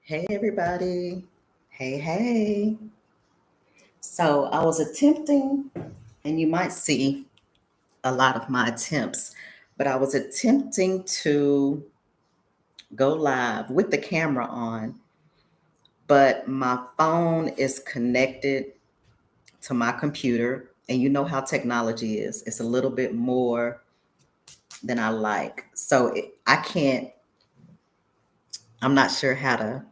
Hey, everybody. Hey, hey. So I was attempting, and you might see a lot of my attempts, but I was attempting to go live with the camera on, but my phone is connected to my computer. And you know how technology is, it's a little bit more than I like. So I can't, I'm not sure how to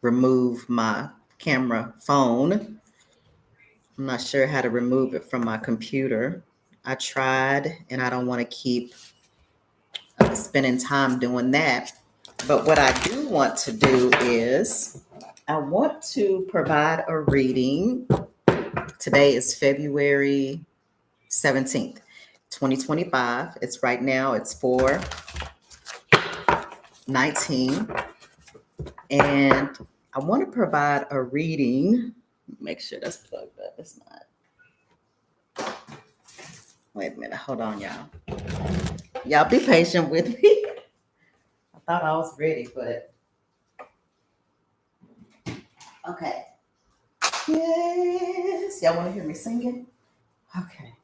remove my camera phone. I'm not sure how to remove it from my computer. I tried, and I don't want to keep spending time doing that. But what I do want to do is I want to provide a reading. Today is February 17th, 2025. It's right now, it's 4:19. And I want to provide a reading. Make sure that's plugged up. It's not. Wait a minute. Hold on, y'all. Y'all be patient with me. I thought I was ready, but okay. Yes. Y'all want to hear me singing? Okay.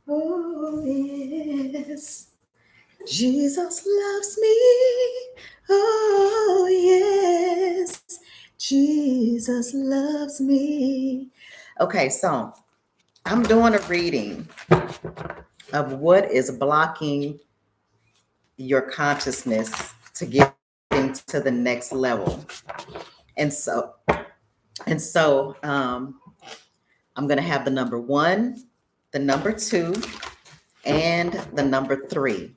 Oh, yes. Jesus loves me. Oh, yes. Jesus loves me. Okay, so I'm doing a reading of what is blocking your consciousness to getting to the next level. And so, and so, I'm going to have the number 1, the number 2, and the number 3.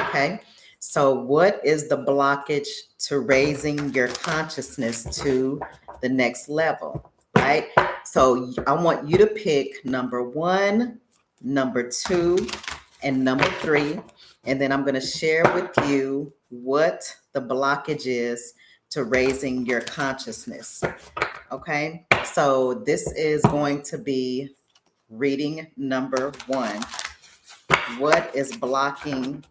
Okay. So, what is the blockage to raising your consciousness to the next level? Right. So, I want you to pick number 1, number 2, and number 3. And then I'm going to share with you what the blockage is to raising your consciousness. Okay. So, this is going to be reading number 1. What is blocking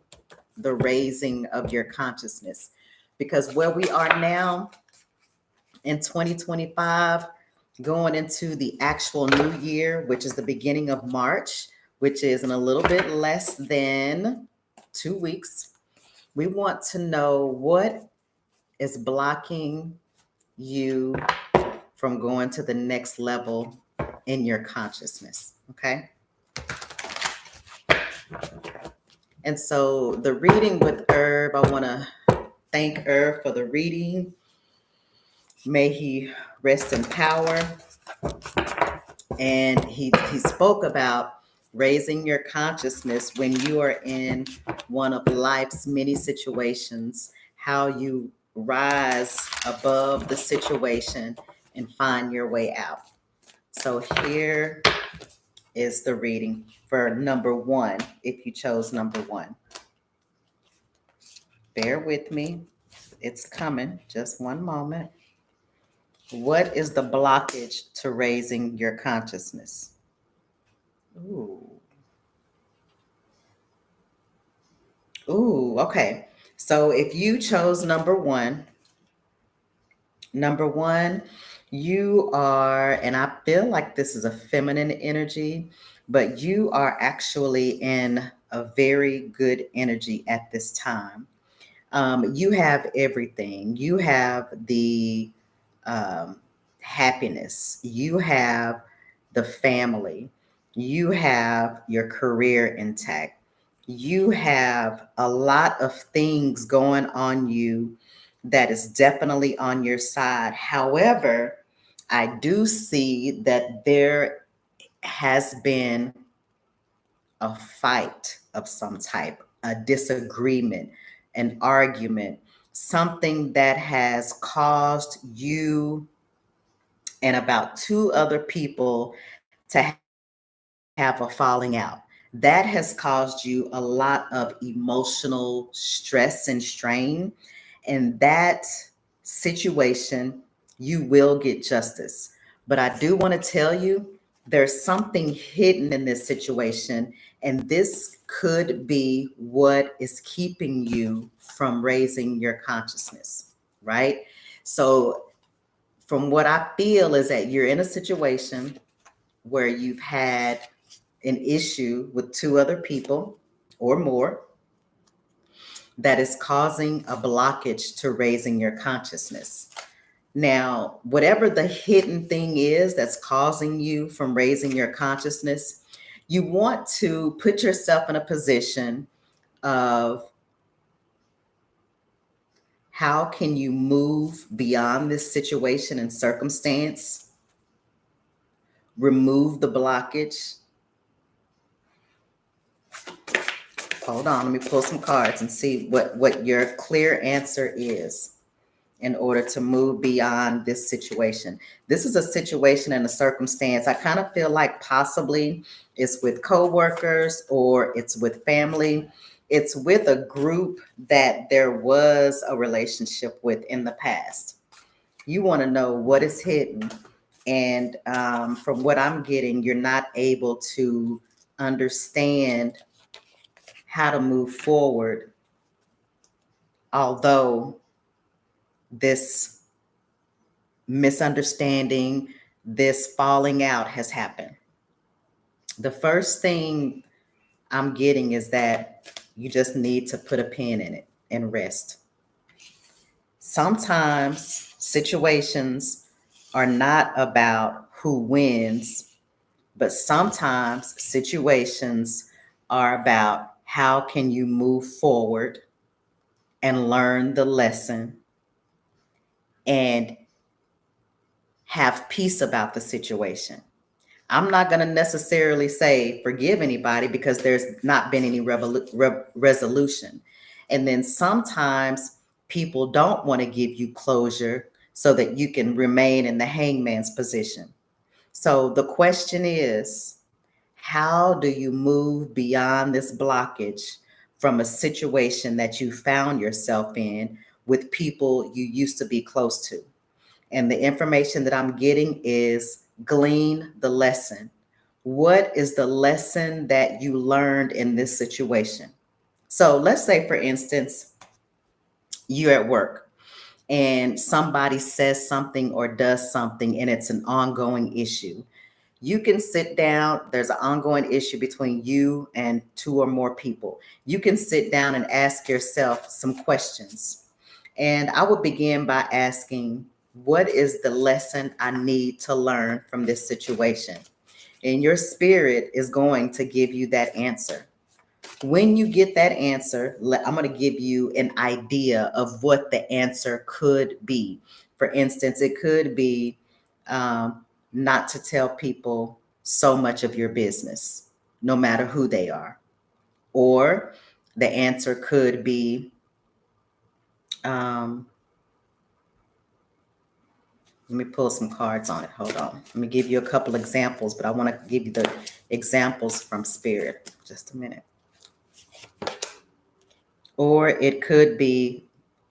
the raising of your consciousness? Because where we are now in 2025, going into the actual new year, which is the beginning of March, which is in a little bit less than 2 weeks, we want to know what is blocking you from going to the next level in your consciousness. Okay. And so the reading with Herb, I want to thank Herb for the reading. May he rest in power. And he spoke about raising your consciousness when you are in one of life's many situations, how you rise above the situation and find your way out. So here is the reading for number 1, if you chose number 1. Bear with me. It's coming. Just one moment. What is the blockage to raising your consciousness? Ooh. Ooh, okay. So if you chose number 1, you are, and I feel like this is a feminine energy, but you are actually in a very good energy at this time. You have everything. You have the happiness. You have the family. You have your career intact. You have a lot of things going on you that is definitely on your side. However, I do see that there has been a fight of some type, a disagreement, an argument, something that has caused you and about 2 other people to have a falling out. That has caused you a lot of emotional stress and strain. And that situation, you will get justice. But I do want to tell you, there's something hidden in this situation, and this could be what is keeping you from raising your consciousness, right? So, from what I feel, is that you're in a situation where you've had an issue with two other people or more that is causing a blockage to raising your consciousness. Now, whatever the hidden thing is that's causing you from raising your consciousness, you want to put yourself in a position of how can you move beyond this situation and circumstance, remove the blockage. Hold on, let me pull some cards and see what your clear answer is in order to move beyond this situation. This is a situation and a circumstance. I kind of feel like possibly it's with coworkers or it's with family. It's with a group that there was a relationship with in the past. You want to know what is hidden. And from what I'm getting, you're not able to understand how to move forward, although this misunderstanding, this falling out has happened. The first thing I'm getting is that you just need to put a pin in it and rest. Sometimes situations are not about who wins, but sometimes situations are about how can you move forward and learn the lesson and have peace about the situation. I'm not going to necessarily say forgive anybody because there's not been any resolution. And then sometimes people don't want to give you closure so that you can remain in the hangman's position. So the question is, how do you move beyond this blockage from a situation that you found yourself in with people you used to be close to? And the information that I'm getting is glean the lesson. What is the lesson that you learned in this situation? So let's say, for instance, you're at work and somebody says something or does something and it's an ongoing issue. You can sit down, there's an ongoing issue between you and two or more people. You can sit down and ask yourself some questions. And I would begin by asking, what is the lesson I need to learn from this situation? And your spirit is going to give you that answer. When you get that answer, I'm going to give you an idea of what the answer could be. For instance, it could be not to tell people so much of your business, no matter who they are. Or the answer could be, let me pull some cards on it. Hold on. Let me give you a couple examples, but I want to give you the examples from spirit. Just a minute. Or it could be,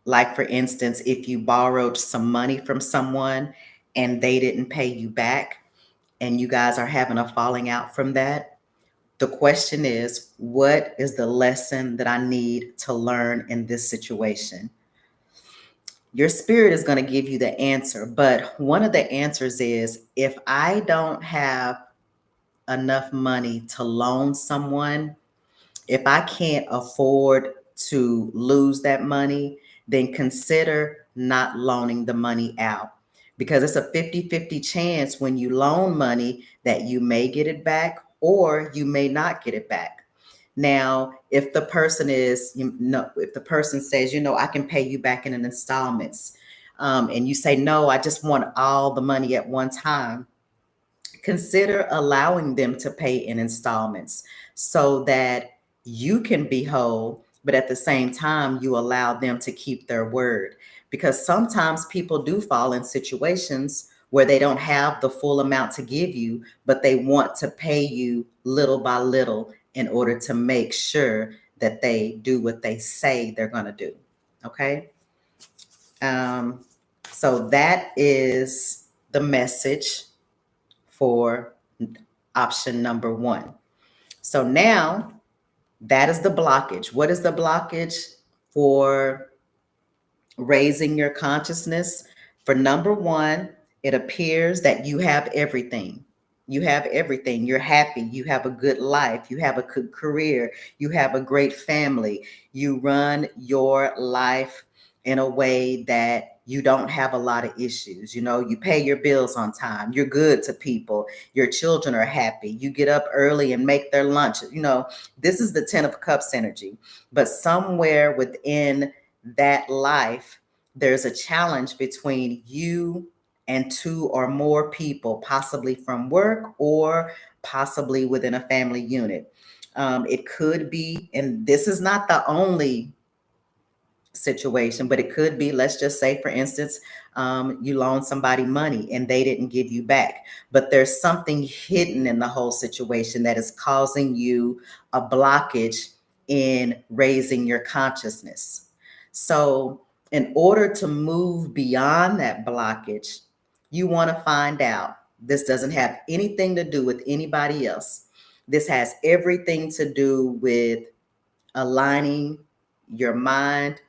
like, for instance, if you borrowed some money from someone and they didn't pay you back and you guys are having a falling out from that. The question is, what is the lesson that I need to learn in this situation? Your spirit is going to give you the answer, but one of the answers is, if I don't have enough money to loan someone, if I can't afford to lose that money, then consider not loaning the money out, because it's a 50-50 chance when you loan money that you may get it back or you may not get it back. Now, if the person if the person says, I can pay you back in installments, and you say, no, I just want all the money at one time, consider allowing them to pay in installments so that you can be whole, but at the same time, you allow them to keep their word. Because sometimes people do fall in situations where they don't have the full amount to give you, but they want to pay you little by little in order to make sure that they do what they say they're going to do. Okay. So that is the message for option number one. So now that is the blockage. What is the blockage for raising your consciousness? For number one, it appears that you have everything. You have everything. You're happy. You have a good life. You have a good career. You have a great family. You run your life in a way that you don't have a lot of issues. You know, you pay your bills on time. You're good to people. Your children are happy. You get up early and make their lunch. You know, this is the 10 of Cups energy. But somewhere within that life, there's a challenge between you and two or more people, possibly from work or possibly within a family unit. It could be, and this is not the only situation, but it could be, let's just say, for instance, you loan somebody money and they didn't give you back. But there's something hidden in the whole situation that is causing you a blockage in raising your consciousness. So, in order to move beyond that blockage, you want to find out. This doesn't have anything to do with anybody else. This has everything to do with aligning your mind,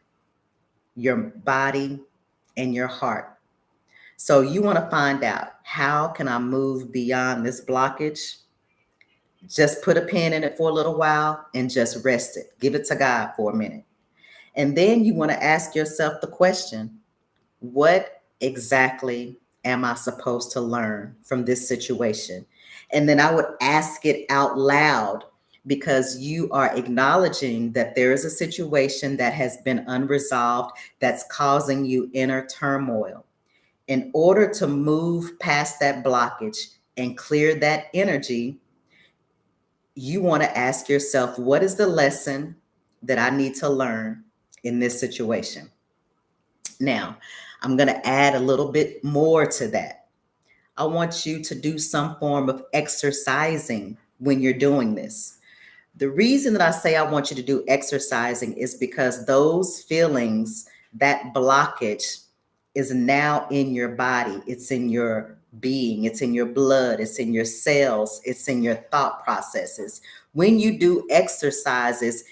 your body, and your heart. So you want to find out, how can I move beyond this blockage? Just put a pin in it for a little while and just rest it. Give it to God for a minute. And then you want to ask yourself the question, what exactly am I supposed to learn from this situation? And then I would ask it out loud, because you are acknowledging that there is a situation that has been unresolved that's causing you inner turmoil. In order to move past that blockage and clear that energy, you want to ask yourself, what is the lesson that I need to learn in this situation? Now, I'm going to add a little bit more to that. I want you to do some form of exercising when you're doing this. The reason that I say I want you to do exercising is because those feelings, that blockage, is now in your body. It's in your being. It's in your blood. It's in your cells. It's in your thought processes. When you do exercises,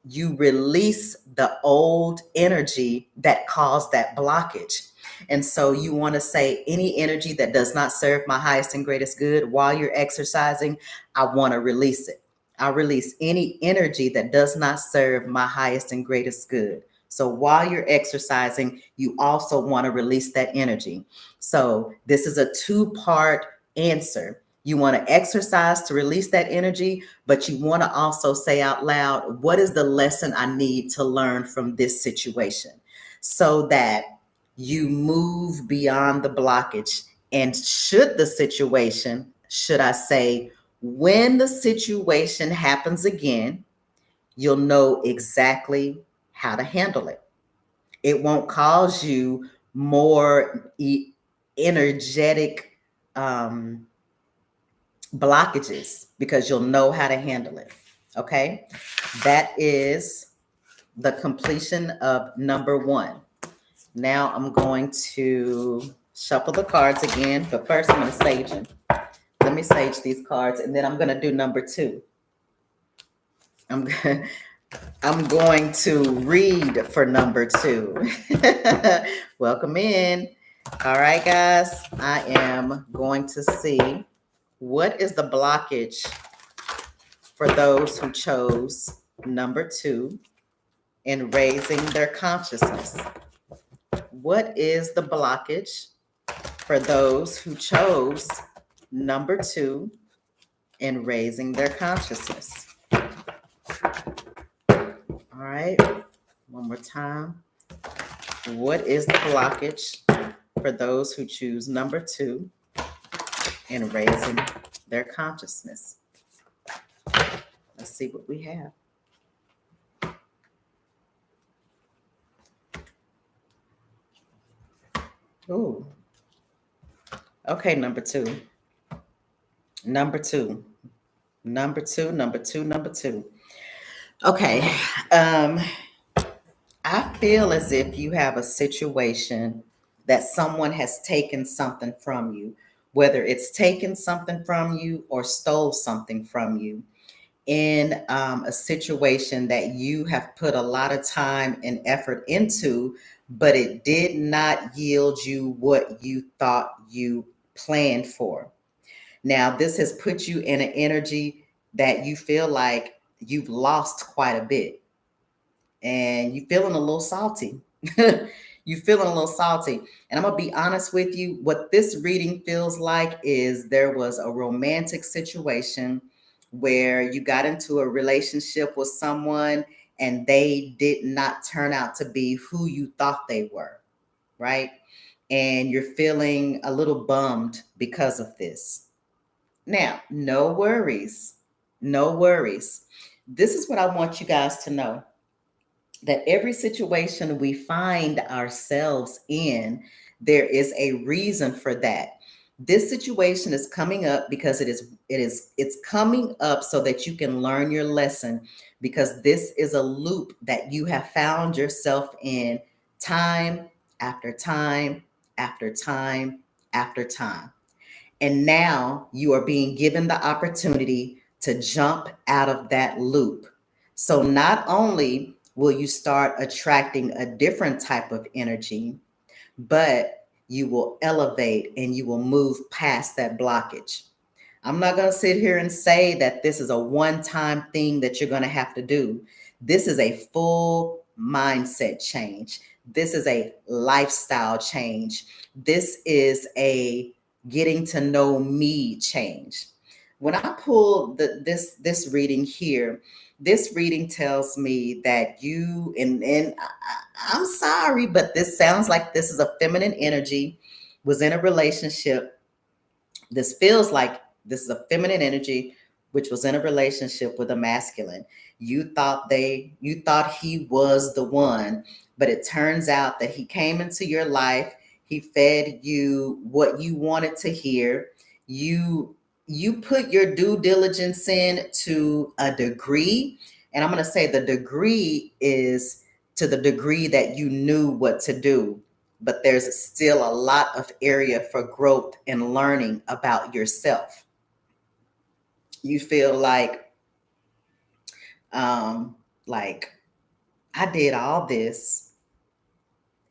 you release the old energy that caused that blockage. And so you want to say, any energy that does not serve my highest and greatest good while you're exercising, I want to release it. I release any energy that does not serve my highest and greatest good. So while you're exercising, you also want to release that energy. So this is a two-part answer. You want to exercise to release that energy, but you want to also say out loud, what is the lesson I need to learn from this situation, so that you move beyond the blockage. And should I say, when the situation happens again, you'll know exactly how to handle it. It won't cause you more energetic blockages, because you'll know how to handle it. Okay. That is the completion of number one. Now I'm going to shuffle the cards again, but first I'm going to sage them. Let me sage these cards, and then I'm going to do number two. I'm going to read for number two. Welcome in. All right, guys. I am going to see, what is the blockage for those who chose number two in raising their consciousness? What is the blockage for those who chose number two in raising their consciousness? All right, one more time. What is the blockage for those who choose number two in raising their consciousness? Let's see what we have. Ooh. Okay, number two. Number two. Number two, number two, number two. Okay. I feel as if you have a situation that someone has taken something from you, whether it's taken something from you or stole something from you. in a situation that you have put a lot of time and effort into, but it did not yield you what you thought you planned for. Now, this has put you in an energy that you feel like you've lost quite a bit and you feeling a little salty. You feeling a little salty. And I'm going to be honest with you. What this reading feels like is there was a romantic situation where you got into a relationship with someone and they did not turn out to be who you thought they were, right? And you're feeling a little bummed because of this. Now, no worries. No worries. This is what I want you guys to know, that every situation we find ourselves in, there is a reason for that. This situation is coming up because it's coming up so that you can learn your lesson, because this is a loop that you have found yourself in time after time after time after time. And now you are being given the opportunity to jump out of that loop. So not only will you start attracting a different type of energy, but you will elevate and you will move past that blockage. I'm not going to sit here and say that this is a one-time thing that you're going to have to do. This is a full mindset change. This is a lifestyle change. This is a getting to know me change. When I pull this reading here, this reading tells me that you I'm sorry, but this sounds like this is a feminine energy, was in a relationship. This feels like this is a feminine energy which was in a relationship with a masculine. You thought he was the one, but it turns out that he came into your life. He fed you what you wanted to hear. You put your due diligence in to a degree, and I'm going to say the degree is to the degree that you knew what to do, but there's still a lot of area for growth and learning about yourself. You feel like I did all this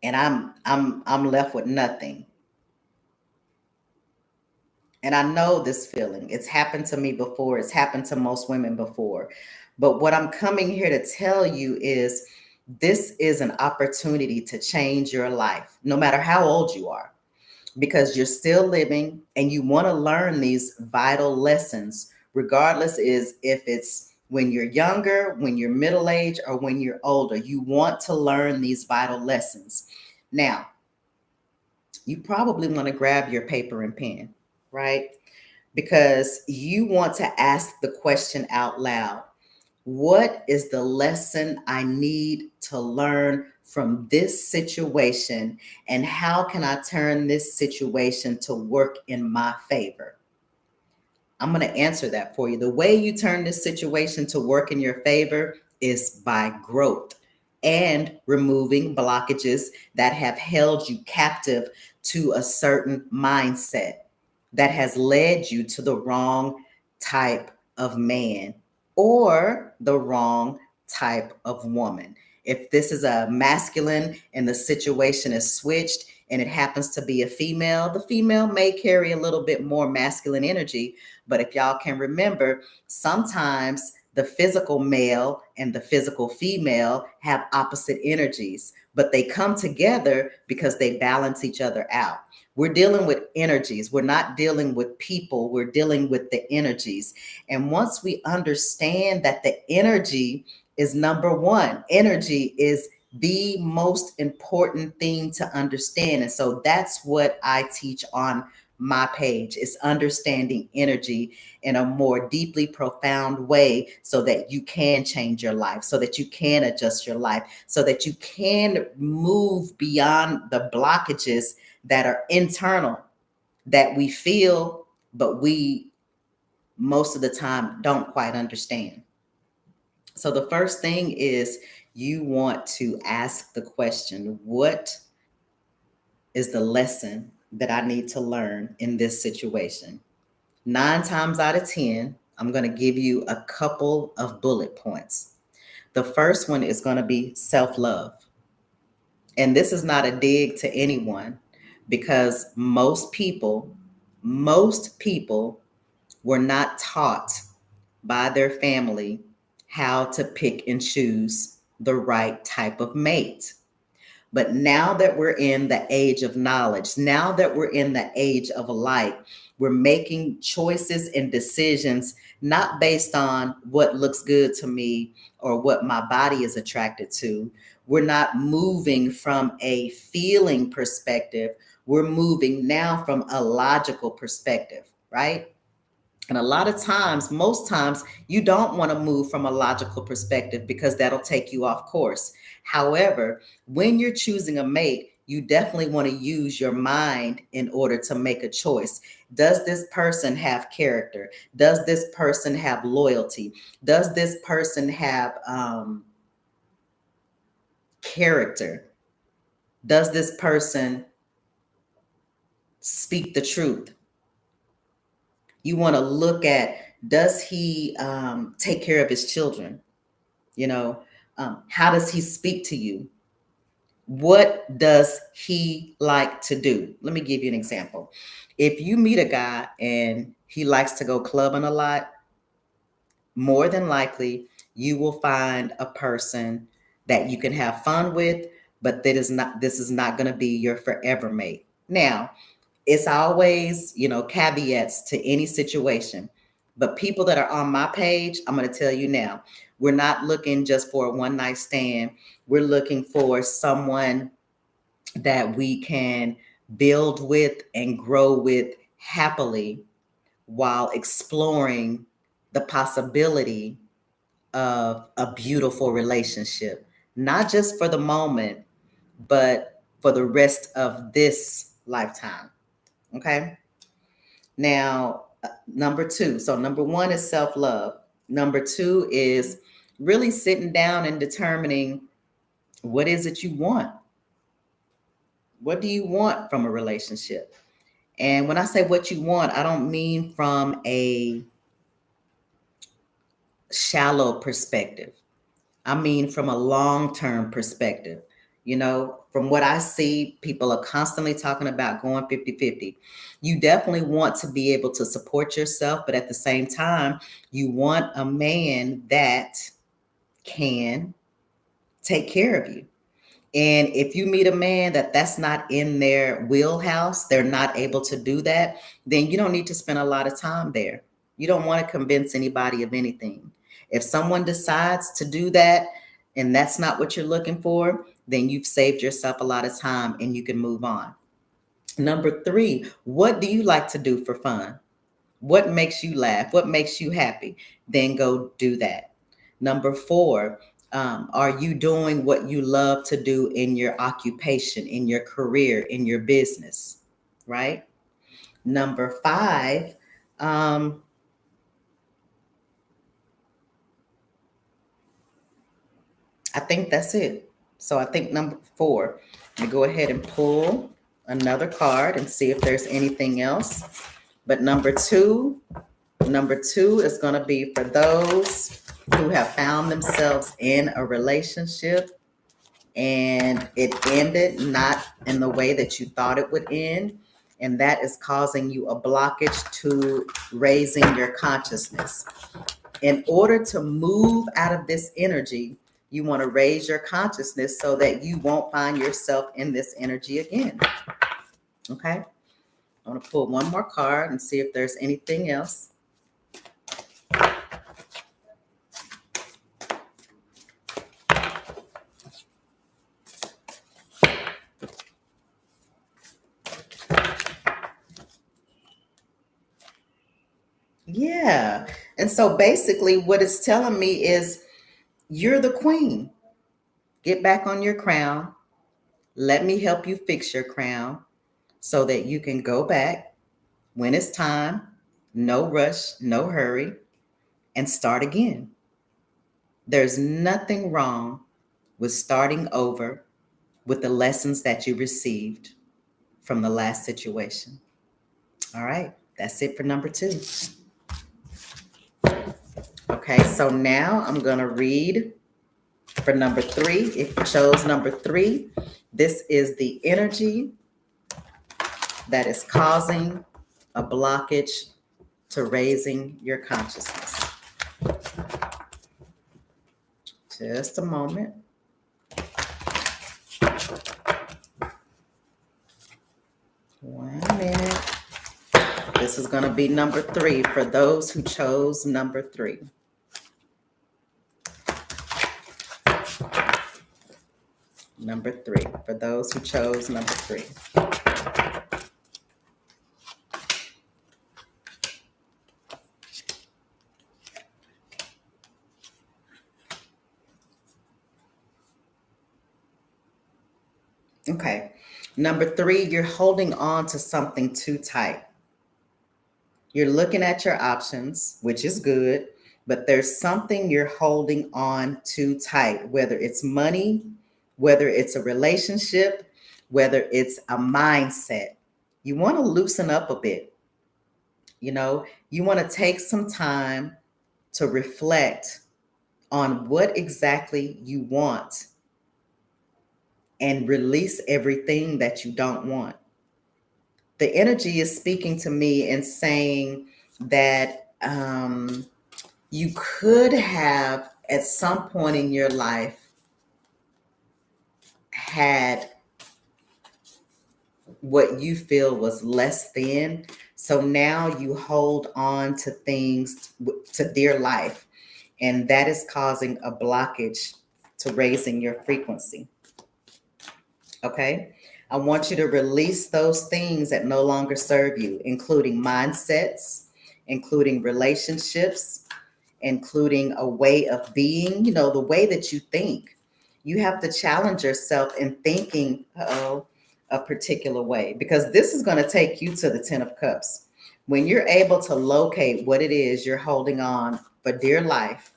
and I'm left with nothing. And I know this feeling. It's happened to me before. It's happened to most women before. But what I'm coming here to tell you is this is an opportunity to change your life, no matter how old you are, because you're still living and you want to learn these vital lessons, regardless is if it's when you're younger, when you're middle aged, or when you're older. You want to learn these vital lessons. Now, you probably want to grab your paper and pen, right? Because you want to ask the question out loud. What is the lesson I need to learn from this situation? And how can I turn this situation to work in my favor? I'm going to answer that for you. The way you turn this situation to work in your favor is by growth and removing blockages that have held you captive to a certain mindset that has led you to the wrong type of man or the wrong type of woman. If this is a masculine and the situation is switched and it happens to be a female, the female may carry a little bit more masculine energy. But if y'all can remember, sometimes the physical male and the physical female have opposite energies, but they come together because they balance each other out. We're dealing with energies. We're not dealing with people. We're dealing with the energies. And once we understand that the energy is number one, energy is the most important thing to understand. And so that's what I teach on my page, is understanding energy in a more deeply profound way so that you can change your life, so that you can adjust your life, so that you can move beyond the blockages that are internal, that we feel, but we most of the time don't quite understand. So the first thing is you want to ask the question, what is the lesson that I need to learn in this situation? 9 times out of 10, I'm going to give you a couple of bullet points. The first one is going to be self-love. And this is not a dig to anyone because most people were not taught by their family how to pick and choose the right type of mate. But now that we're in the age of knowledge, now that we're in the age of light, we're making choices and decisions not based on what looks good to me or what my body is attracted to. We're not moving from a feeling perspective. We're moving now from a logical perspective, right? And a lot of times, most times, you don't want to move from a logical perspective because that'll take you off course. However, when you're choosing a mate, you definitely want to use your mind in order to make a choice. Does this person have character? Does this person have loyalty? Does this person have character? Does this person speak the truth? You want to look at, does he take care of his children? You know, how does he speak to you? What does he like to do? Let me give you an example. If you meet a guy and he likes to go clubbing a lot, more than likely you will find a person that you can have fun with, but this is not going to be your forever mate. Now, it's always, caveats to any situation. But people that are on my page, I'm going to tell you now, we're not looking just for a one night stand. We're looking for someone that we can build with and grow with happily while exploring the possibility of a beautiful relationship, not just for the moment, but for the rest of this lifetime. Okay. Now, number two. So, number one is self love. Number two is really sitting down and determining what is it you want? What do you want from a relationship? And when I say what you want, I don't mean from a shallow perspective. I mean from a long-term perspective. From what I see, people are constantly talking about going 50-50. You definitely want to be able to support yourself, but at the same time, you want a man that can take care of you. And if you meet a man that's not in their wheelhouse, they're not able to do that, then you don't need to spend a lot of time there. You don't want to convince anybody of anything. If someone decides to do that and that's not what you're looking for, then you've saved yourself a lot of time and you can move on. Number three, what do you like to do for fun? What makes you laugh? What makes you happy? Then go do that. Number four, are you doing what you love to do in your occupation, in your career, in your business? Right? Number five, I think that's it. So I think number four, let me go ahead and pull another card and see if there's anything else. But number two is going to be for those who have found themselves in a relationship and it ended not in the way that you thought it would end. And that is causing you a blockage to raising your consciousness. In order to move out of this energy, you want to raise your consciousness so that you won't find yourself in this energy again. Okay. I want to pull one more card and see if there's anything else. Yeah. And so basically, what it's telling me is you're the queen. Get back on your crown. Let me help you fix your crown so that you can go back when it's time. No rush, no hurry, and start again. There's nothing wrong with starting over with the lessons that you received from the last situation. All right. That's it for number two. Okay, so now I'm going to read for number 3. If you chose number 3, this is the energy that is causing a blockage to raising your consciousness. Just a moment. One minute. This is going to be number 3 for those who chose number 3. Number 3 for those who chose number 3. Okay. Number 3, you're holding on to something too tight. You're looking at your options, which is good, but there's something you're holding on too tight, whether it's money, whether it's a relationship, whether it's a mindset. You want to loosen up a bit. You know, you want to take some time to reflect on what exactly you want and release everything that you don't want. The energy is speaking to me and saying that you could have at some point in your life had what you feel was less than. So now you hold on to things, to dear life, and that is causing a blockage to raising your frequency. Okay? I want you to release those things that no longer serve you, including mindsets, including relationships, including a way of being, you know, the way that you think. You have to challenge yourself in thinking a particular way, because this is going to take you to the 10 of Cups. When you're able to locate what it is you're holding on for dear life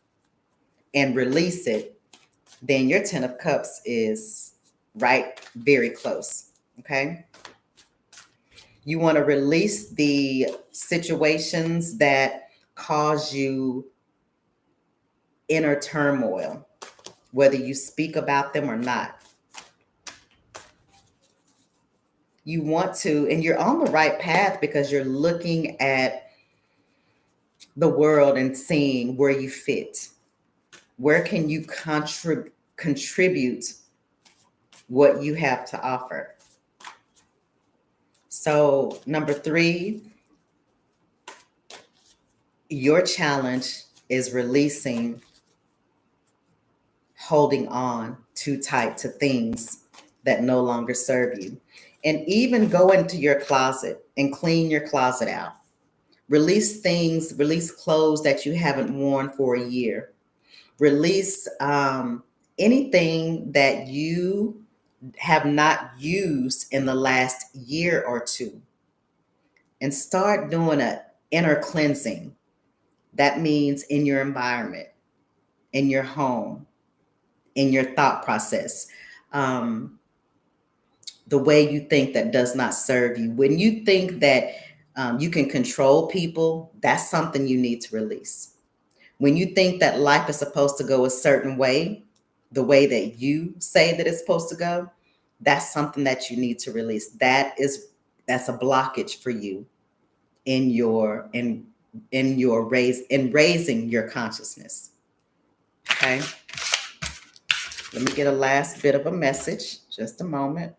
and release it, then your 10 of Cups is right very close. Okay. You want to release the situations that cause you inner turmoil, whether you speak about them or not. You want to, and you're on the right path because you're looking at the world and seeing where you fit. Where can you contribute what you have to offer? So, number 3, your challenge is releasing holding on too tight to things that no longer serve you. And even go into your closet and clean your closet out. Release things, release clothes that you haven't worn for a year. Release anything that you have not used in the last year or two. And start doing an inner cleansing. That means in your environment, in your home, in your thought process, the way you think that does not serve you. When you think that you can control people, that's something you need to release. When you think that life is supposed to go a certain way, the way that you say that it's supposed to go, that's something that you need to release. That's a blockage for you in raising your consciousness. Okay. Let me get a last bit of a message. Just a moment.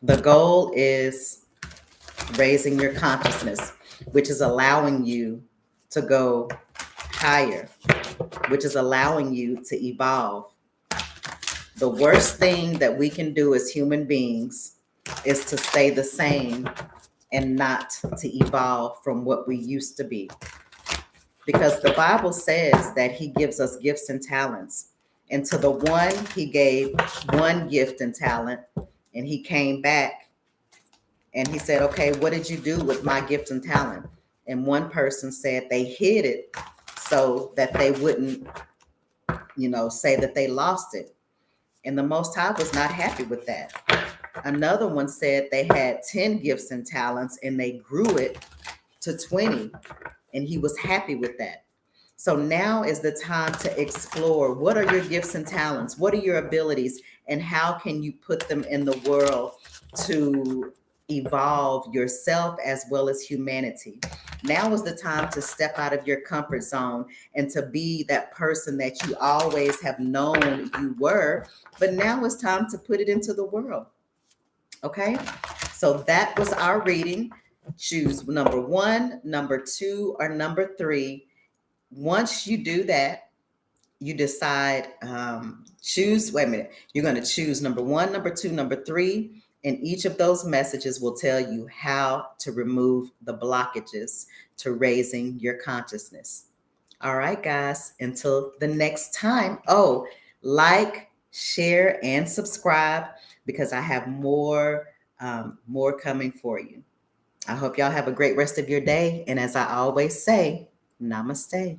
The goal is raising your consciousness, which is allowing you to go higher, which is allowing you to evolve. The worst thing that we can do as human beings is to stay the same and not to evolve from what we used to be. Because the Bible says that he gives us gifts and talents. And to the one, he gave one gift and talent, and he came back and he said, okay, what did you do with my gift and talent? And one person said they hid it so that they wouldn't, say that they lost it. And the Most High was not happy with that. Another one said they had 10 gifts and talents and they grew it to 20. and he was happy with that. So now is the time to explore what are your gifts and talents? What are your abilities? And how can you put them in the world to evolve yourself as well as humanity? Now is the time to step out of your comfort zone and to be that person that you always have known you were. But now it's time to put it into the world. Okay? So that was our reading. Choose number 1, number 2, or number 3. Once you do that, you decide, wait a minute, you're going to choose number 1, number 2, number 3, and each of those messages will tell you how to remove the blockages to raising your consciousness. All right, guys, until the next time. Oh, like, share, and subscribe because I have more coming for you. I hope y'all have a great rest of your day. And as I always say, namaste.